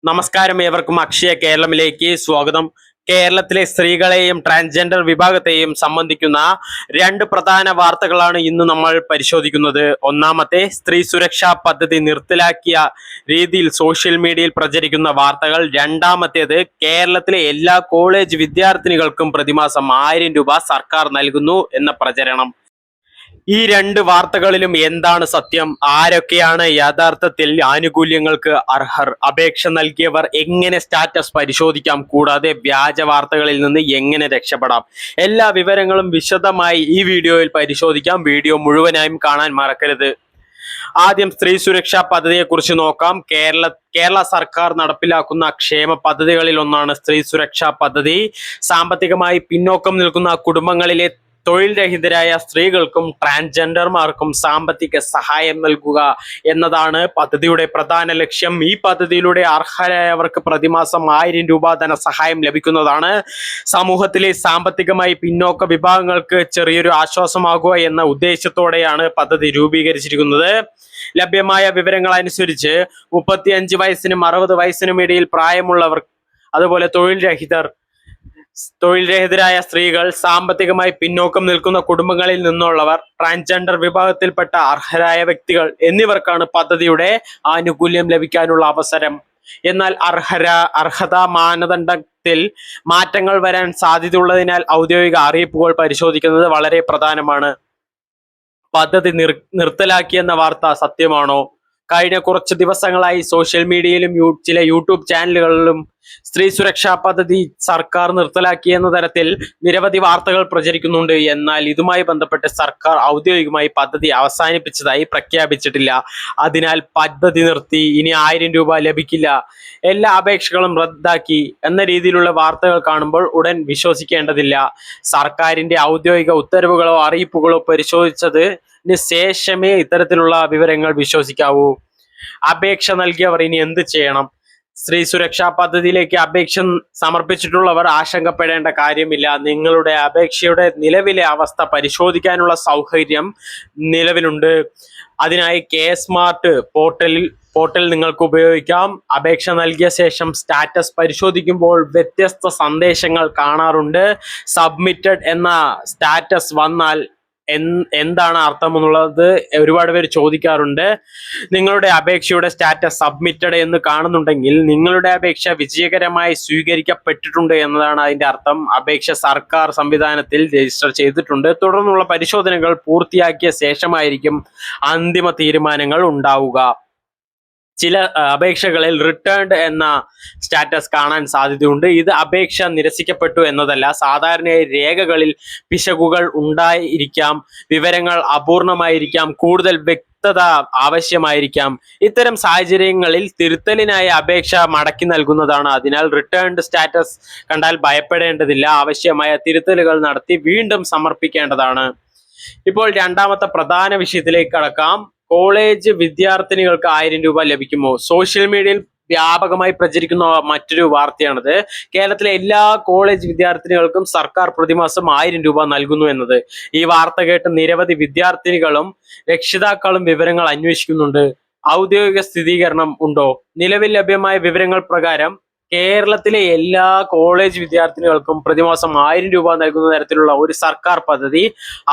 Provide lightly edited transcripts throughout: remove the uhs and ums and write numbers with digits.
നമസ്കാരം, ഏവർക്കും അക്ഷയ കേരളത്തിലേക്ക് സ്വാഗതം. കേരളത്തിലെ സ്ത്രീകളെയും ട്രാൻസ്ജെൻഡർ വിഭാഗത്തെയും സംബന്ധിക്കുന്ന രണ്ട് പ്രധാന വാർത്തകളാണ് ഇന്ന് നമ്മൾ പരിശോധിക്കുന്നത്. ഒന്നാമത്തെ, സ്ത്രീ സുരക്ഷാ പദ്ധതി നിർത്തലാക്കിയ രീതിയിൽ സോഷ്യൽ മീഡിയയിൽ പ്രചരിക്കുന്ന വാർത്തകൾ. രണ്ടാമത്തേത്, കേരളത്തിലെ എല്ലാ കോളേജ് വിദ്യാർത്ഥിനികൾക്കും പ്രതിമാസം 1000 രൂപ സർക്കാർ നൽകുന്നു എന്ന പ്രചരണം. ഈ രണ്ട് വാർത്തകളിലും എന്താണ് സത്യം? ആരൊക്കെയാണ് യഥാർത്ഥത്തിൽ ആനുകൂല്യങ്ങൾക്ക് അർഹർ? അപേക്ഷ നൽകിയവർ എങ്ങനെ സ്റ്റാറ്റസ് പരിശോധിക്കാം? കൂടാതെ വ്യാജ വാർത്തകളിൽ നിന്ന് എങ്ങനെ രക്ഷപ്പെടാം? എല്ലാ വിവരങ്ങളും വിശദമായി ഈ വീഡിയോയിൽ പരിശോധിക്കാം. വീഡിയോ മുഴുവനായും കാണാൻ മറക്കരുത്. ആദ്യം സ്ത്രീ സുരക്ഷാ പദ്ധതിയെ കുറിച്ച് നോക്കാം. കേരള സർക്കാർ നടപ്പിലാക്കുന്ന ക്ഷേമ പദ്ധതികളിൽ ഒന്നാണ് സ്ത്രീ സുരക്ഷാ പദ്ധതി. സാമ്പത്തികമായി പിന്നോക്കം നിൽക്കുന്ന കുടുംബങ്ങളിലെ തൊഴിൽ രഹിതരായ സ്ത്രീകൾക്കും ട്രാൻസ്ജെൻഡർമാർക്കും സാമ്പത്തിക സഹായം നൽകുക എന്നതാണ് പദ്ധതിയുടെ പ്രധാന ലക്ഷ്യം. ഈ പദ്ധതിയിലൂടെ അർഹരായവർക്ക് പ്രതിമാസം 1000 രൂപ ധനസഹായം ലഭിക്കുന്നതാണ്. സമൂഹത്തിലെ സാമ്പത്തികമായി പിന്നോക്ക വിഭാഗങ്ങൾക്ക് ചെറിയൊരു ആശ്വാസമാകുക എന്ന ഉദ്ദേശത്തോടെയാണ് പദ്ധതി രൂപീകരിച്ചിരിക്കുന്നത്. ലഭ്യമായ വിവരങ്ങൾ അനുസരിച്ച് 35 വയസ്സിനും 60 വയസ്സിനും ഇടയിൽ പ്രായമുള്ളവർ, അതുപോലെ തൊഴിൽരഹിതരായ സ്ത്രീകൾ, സാമ്പത്തികമായി പിന്നോക്കം നിൽക്കുന്ന കുടുംബങ്ങളിൽ നിന്നുള്ളവർ, ട്രാൻസ്ജെൻഡർ വിഭാഗത്തിൽപ്പെട്ട അർഹരായ വ്യക്തികൾ എന്നിവർക്കാണ് പദ്ധതിയുടെ ആനുകൂല്യം ലഭിക്കാനുള്ള അവസരം. എന്നാൽ അർഹതാ മാനദണ്ഡത്തിൽ മാറ്റങ്ങൾ വരാൻ സാധ്യതയുള്ളതിനാൽ ഔദ്യോഗിക അറിയിപ്പുകൾ പരിശോധിക്കുന്നത് വളരെ പ്രധാനമാണ്. പദ്ധതി നിർത്തലാക്കിയെന്ന വാർത്ത സത്യമാണോ? കഴിഞ്ഞ കുറച്ച് ദിവസങ്ങളായി സോഷ്യൽ മീഡിയയിലും ചില യൂട്യൂബ് ചാനലുകളിലും സ്ത്രീ സുരക്ഷാ പദ്ധതി സർക്കാർ നിർത്തലാക്കിയെന്ന തരത്തിൽ നിരവധി വാർത്തകൾ പ്രചരിക്കുന്നുണ്ട്. എന്നാൽ ഇതുമായി ബന്ധപ്പെട്ട് സർക്കാർ ഔദ്യോഗികമായി പദ്ധതി അവസാനിപ്പിച്ചതായി പ്രഖ്യാപിച്ചിട്ടില്ല. അതിനാൽ പദ്ധതി നിർത്തി, ഇനി 1000 രൂപ ലഭിക്കില്ല, എല്ലാ അപേക്ഷകളും റദ്ദാക്കി എന്ന രീതിയിലുള്ള വാർത്തകൾ കാണുമ്പോൾ ഉടൻ വിശ്വസിക്കേണ്ടതില്ല. സർക്കാരിന്റെ ഔദ്യോഗിക ഉത്തരവുകളോ അറിയിപ്പുകളോ പരിശോധിച്ചതിന് ശേഷമേ ഇത്തരത്തിലുള്ള വിവരങ്ങൾ വിശ്വസിക്കാവൂ. അപേക്ഷ നൽകിയവർ ഇനി എന്ത് ചെയ്യണം? സ്ത്രീ സുരക്ഷാ പദ്ധതിയിലേക്ക് അപേക്ഷ സമർപ്പിച്ചിട്ടുള്ളവർ ആശങ്കപ്പെടേണ്ട കാര്യമില്ല. നിങ്ങളുടെ അപേക്ഷയുടെ നിലവിലെ അവസ്ഥ പരിശോധിക്കാനുള്ള സൗകര്യം നിലവിലുണ്ട്. അതിനായി സ്മാർട്ട് പോർട്ടൽ നിങ്ങൾക്ക് ഉപയോഗിക്കാം. അപേക്ഷ നൽകിയ ശേഷം സ്റ്റാറ്റസ് പരിശോധിക്കുമ്പോൾ വ്യത്യസ്ത സന്ദേശങ്ങൾ കാണാറുണ്ട്. സബ്മിറ്റഡ് എന്ന സ്റ്റാറ്റസ് വന്നാൽ എന്താണ് അർത്ഥം എന്നുള്ളത് ഒരുപാട് പേര് ചോദിക്കാറുണ്ട്. നിങ്ങളുടെ അപേക്ഷയുടെ സ്റ്റാറ്റസ് സബ്മിറ്റഡ് എന്ന് കാണുന്നുണ്ടെങ്കിൽ നിങ്ങളുടെ അപേക്ഷ വിജയകരമായി സ്വീകരിക്കപ്പെട്ടിട്ടുണ്ട് എന്നതാണ് അതിന്റെ അർത്ഥം. അപേക്ഷ സർക്കാർ സംവിധാനത്തിൽ രജിസ്റ്റർ ചെയ്തിട്ടുണ്ട്. തുടർന്നുള്ള പരിശോധനകൾ പൂർത്തിയാക്കിയ ശേഷമായിരിക്കും അന്തിമ തീരുമാനങ്ങൾ ഉണ്ടാവുക. ചില അപേക്ഷകളിൽ റിട്ടേൺഡ് എന്ന സ്റ്റാറ്റസ് കാണാൻ സാധ്യതയുണ്ട്. ഇത് അപേക്ഷ നിരസിക്കപ്പെട്ടു എന്നതല്ല. സാധാരണയായി രേഖകളിൽ പിശകുകൾ ഉണ്ടായിരിക്കാം, വിവരങ്ങൾ അപൂർണമായിരിക്കാം, കൂടുതൽ വ്യക്തത ആവശ്യമായിരിക്കാം. ഇത്തരം സാഹചര്യങ്ങളിൽ തിരുത്തലിനായി അപേക്ഷ മടക്കി നൽകുന്നതാണ്. അതിനാൽ റിട്ടേൺഡ് സ്റ്റാറ്റസ് കണ്ടാൽ ഭയപ്പെടേണ്ടതില്ല. ആവശ്യമായ തിരുത്തലുകൾ നടത്തി വീണ്ടും സമർപ്പിക്കേണ്ടതാണ്. ഇപ്പോൾ രണ്ടാമത്തെ പ്രധാന വിഷയത്തിലേക്ക് കടക്കാം. കോളേജ് വിദ്യാർത്ഥിനികൾക്ക് 1000 രൂപ ലഭിക്കുമോ? സോഷ്യൽ മീഡിയയിൽ വ്യാപകമായി പ്രചരിക്കുന്ന മറ്റൊരു വാർത്തയാണിത്. കേരളത്തിലെ എല്ലാ കോളേജ് വിദ്യാർത്ഥിനികൾക്കും സർക്കാർ പ്രതിമാസം 1000 രൂപ നൽകുന്നു എന്നത്. ഈ വാർത്ത കേട്ട് നിരവധി വിദ്യാർത്ഥിനികളും രക്ഷിതാക്കളും വിവരങ്ങൾ അന്വേഷിക്കുന്നുണ്ട്. ഔദ്യോഗിക സ്ഥിരീകരണം ഉണ്ടോ? നിലവിൽ ലഭ്യമായ വിവരങ്ങൾ പ്രകാരം കേരളത്തിലെ എല്ലാ കോളേജ് വിദ്യാർത്ഥിനികൾക്കും പ്രതിമാസം 1000 രൂപ നൽകുന്ന തരത്തിലുള്ള ഒരു സർക്കാർ പദ്ധതി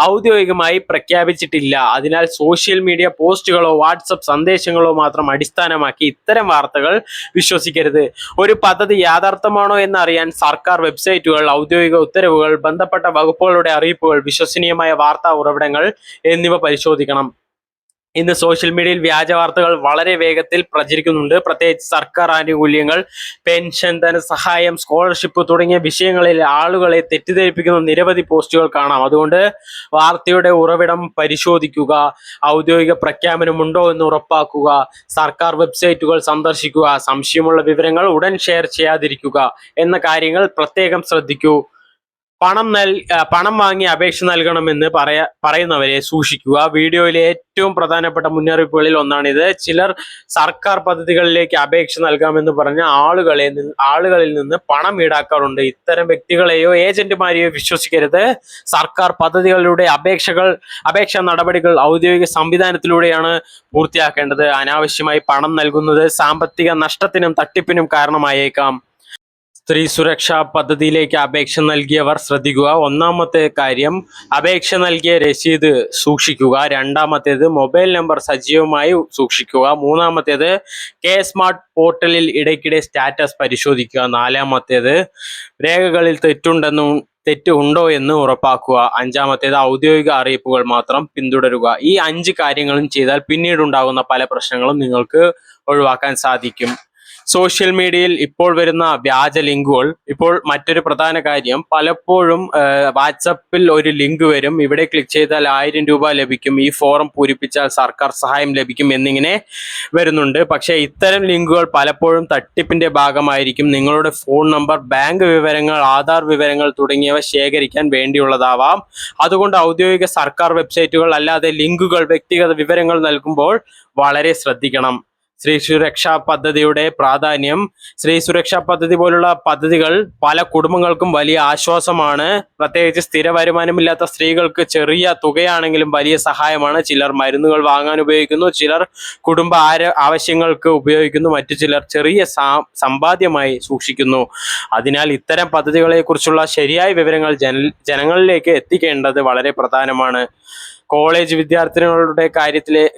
ഔദ്യോഗികമായി പ്രഖ്യാപിച്ചിട്ടില്ല. അതിനാൽ സോഷ്യൽ മീഡിയ പോസ്റ്റുകളോ വാട്സപ്പ് സന്ദേശങ്ങളോ മാത്രം അടിസ്ഥാനമാക്കി ഇത്തരം വാർത്തകൾ വിശ്വസിക്കരുത്. ഒരു പദ്ധതി യാഥാർത്ഥ്യമാണോ എന്നറിയാൻ സർക്കാർ വെബ്സൈറ്റുകൾ, ഔദ്യോഗിക ഉത്തരവുകൾ, ബന്ധപ്പെട്ട വകുപ്പുകളുടെ അറിയിപ്പുകൾ, വിശ്വസനീയമായ വാർത്താ ഉറവിടങ്ങൾ എന്നിവ പരിശോധിക്കണം. ഇന്ന് സോഷ്യൽ മീഡിയയിൽ വ്യാജ വാർത്തകൾ വളരെ വേഗത്തിൽ പ്രചരിക്കുന്നുണ്ട്. പ്രത്യേകിച്ച് സർക്കാർ ആനുകൂല്യങ്ങൾ, പെൻഷൻ, ധനസഹായം, സ്കോളർഷിപ്പ് തുടങ്ങിയ വിഷയങ്ങളിൽ ആളുകളെ തെറ്റിദ്ധരിപ്പിക്കുന്ന നിരവധി പോസ്റ്റുകൾ കാണാം. അതുകൊണ്ട് വാർത്തയുടെ ഉറവിടം പരിശോധിക്കുക, ഔദ്യോഗിക പ്രഖ്യാപനമുണ്ടോ എന്ന് ഉറപ്പാക്കുക, സർക്കാർ വെബ്സൈറ്റുകൾ സന്ദർശിക്കുക, സംശയമുള്ള വിവരങ്ങൾ ഉടൻ ഷെയർ ചെയ്യാതിരിക്കുക എന്ന കാര്യങ്ങൾ പ്രത്യേകം ശ്രദ്ധിക്കൂ. പണം വാങ്ങി അപേക്ഷ നൽകണമെന്ന് പറയുന്നവരെ സൂക്ഷിക്കുക. വീഡിയോയിലെ ഏറ്റവും പ്രധാനപ്പെട്ട മുന്നറിയിപ്പുകളിൽ ഒന്നാണിത്. ചിലർ സർക്കാർ പദ്ധതികളിലേക്ക് അപേക്ഷ നൽകാമെന്ന് പറഞ്ഞ ആളുകളിൽ നിന്ന് പണം ഈടാക്കാറുണ്ട്. ഇത്തരം വ്യക്തികളെയോ ഏജന്റുമാരെയോ വിശ്വസിക്കരുത്. സർക്കാർ പദ്ധതികളുടെ അപേക്ഷാ നടപടികൾ ഔദ്യോഗിക സംവിധാനത്തിലൂടെയാണ് പൂർത്തിയാക്കേണ്ടത്. അനാവശ്യമായി പണം നൽകുന്നത് സാമ്പത്തിക നഷ്ടത്തിനും തട്ടിപ്പിനും കാരണമായേക്കാം. സ്ത്രീ സുരക്ഷാ പദ്ധതിയിലേക്ക് അപേക്ഷ നൽകിയവർ ശ്രദ്ധിക്കുക. ഒന്നാമത്തെ കാര്യം, അപേക്ഷ നൽകിയ രസീത് സൂക്ഷിക്കുക. രണ്ടാമത്തേത്, മൊബൈൽ നമ്പർ സജീവമായി സൂക്ഷിക്കുക. മൂന്നാമത്തേത്, സ്മാർട്ട് പോർട്ടലിൽ ഇടയ്ക്കിടെ സ്റ്റാറ്റസ് പരിശോധിക്കുക. നാലാമത്തേത്, രേഖകളിൽ തെറ്റ് ഉണ്ടോ എന്ന് ഉറപ്പാക്കുക. അഞ്ചാമത്തേത്, ഔദ്യോഗിക അറിയിപ്പുകൾ മാത്രം പിന്തുടരുക. ഈ 5 കാര്യങ്ങളും ചെയ്താൽ പിന്നീടുണ്ടാകുന്ന പല പ്രശ്നങ്ങളും നിങ്ങൾക്ക് ഒഴിവാക്കാൻ സാധിക്കും. സോഷ്യൽ മീഡിയയിൽ ഇപ്പോൾ വരുന്ന വ്യാജ ലിങ്കുകൾ. ഇപ്പോൾ മറ്റൊരു പ്രധാന കാര്യം, പലപ്പോഴും വാട്സപ്പിൽ ഒരു ലിങ്ക് വരും. ഇവിടെ ക്ലിക്ക് ചെയ്താൽ 1000 രൂപ ലഭിക്കും, ഈ ഫോറം പൂരിപ്പിച്ചാൽ സർക്കാർ സഹായം ലഭിക്കും എന്നിങ്ങനെ വരുന്നുണ്ട്. പക്ഷേ ഇത്തരം ലിങ്കുകൾ പലപ്പോഴും തട്ടിപ്പിന്റെ ഭാഗമായിരിക്കും. നിങ്ങളുടെ ഫോൺ നമ്പർ, ബാങ്ക് വിവരങ്ങൾ, ആധാർ വിവരങ്ങൾ തുടങ്ങിയവ ശേഖരിക്കാൻ വേണ്ടിയുള്ളതാവാം. അതുകൊണ്ട് ഔദ്യോഗിക സർക്കാർ വെബ്സൈറ്റുകൾ അല്ലാതെ ലിങ്കുകൾ, വ്യക്തിഗത വിവരങ്ങൾ നൽകുമ്പോൾ വളരെ ശ്രദ്ധിക്കണം. സ്ത്രീ സുരക്ഷാ പദ്ധതിയുടെ പ്രാധാന്യം. സ്ത്രീ സുരക്ഷാ പദ്ധതി പോലുള്ള പദ്ധതികൾ പല കുടുംബങ്ങൾക്കും വലിയ ആശ്വാസമാണ്. പ്രത്യേകിച്ച് സ്ഥിര വരുമാനമില്ലാത്ത സ്ത്രീകൾക്ക് ചെറിയ തുകയാണെങ്കിലും വലിയ സഹായമാണ്. ചിലർ മരുന്നുകൾ വാങ്ങാൻ ഉപയോഗിക്കുന്നു, ചിലർ കുടുംബ ആവശ്യങ്ങൾക്ക് ഉപയോഗിക്കുന്നു, മറ്റു ചിലർ ചെറിയ സമ്പാദ്യമായി സൂക്ഷിക്കുന്നു. അതിനാൽ ഇത്തരം പദ്ധതികളെ കുറിച്ചുള്ള ശരിയായ വിവരങ്ങൾ ജനങ്ങളിലേക്ക് എത്തിക്കേണ്ടത് വളരെ പ്രധാനമാണ്. കോളേജ് വിദ്യാർത്ഥിനികളുടെ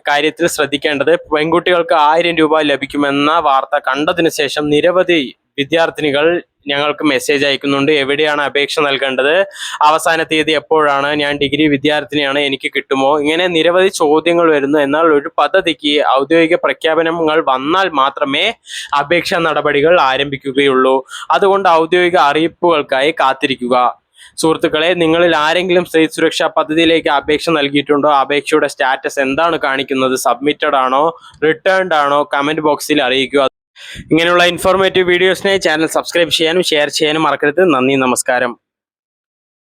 കാര്യത്തിൽ ശ്രദ്ധിക്കേണ്ടത്, പെൺകുട്ടികൾക്ക് 1000 രൂപ ലഭിക്കുമെന്ന വാർത്ത കണ്ടതിന് ശേഷം നിരവധി വിദ്യാർത്ഥിനികൾ ഞങ്ങൾക്ക് മെസ്സേജ് അയക്കുന്നുണ്ട്. എവിടെയാണ് അപേക്ഷ നൽകേണ്ടത്, അവസാന തീയതി എപ്പോഴാണ്, ഞാൻ ഡിഗ്രി വിദ്യാർത്ഥിനിയാണ്, എനിക്ക് കിട്ടുമോ, ഇങ്ങനെ നിരവധി ചോദ്യങ്ങൾ വരുന്നു. എന്നാൽ ഒരു പദ്ധതിക്ക് ഔദ്യോഗിക പ്രഖ്യാപനങ്ങൾ വന്നാൽ മാത്രമേ അപേക്ഷാ നടപടികൾ ആരംഭിക്കുകയുള്ളൂ. അതുകൊണ്ട് ഔദ്യോഗിക അറിയിപ്പുകൾക്കായി കാത്തിരിക്കുക. സുഹൃത്തുക്കളെ, നിങ്ങളിൽ ആരെങ്കിലും സ്ത്രീ സുരക്ഷാ പദ്ധതിയിലേക്ക് അപേക്ഷ നൽകിയിട്ടുണ്ടോ? അപേക്ഷയുടെ സ്റ്റാറ്റസ് എന്താണ് കാണിക്കുന്നത്? സബ്മിറ്റഡ് ആണോ, റിട്ടേൺഡ് ആണോ? കമന്റ് ബോക്സിൽ അറിയിക്കുക. ഇങ്ങനെയുള്ള ഇൻഫോർമേറ്റീവ് വീഡിയോസിനായി ചാനൽ സബ്സ്ക്രൈബ് ചെയ്യാനും ഷെയർ ചെയ്യാനും മറക്കരുത്. നന്ദി, നമസ്കാരം.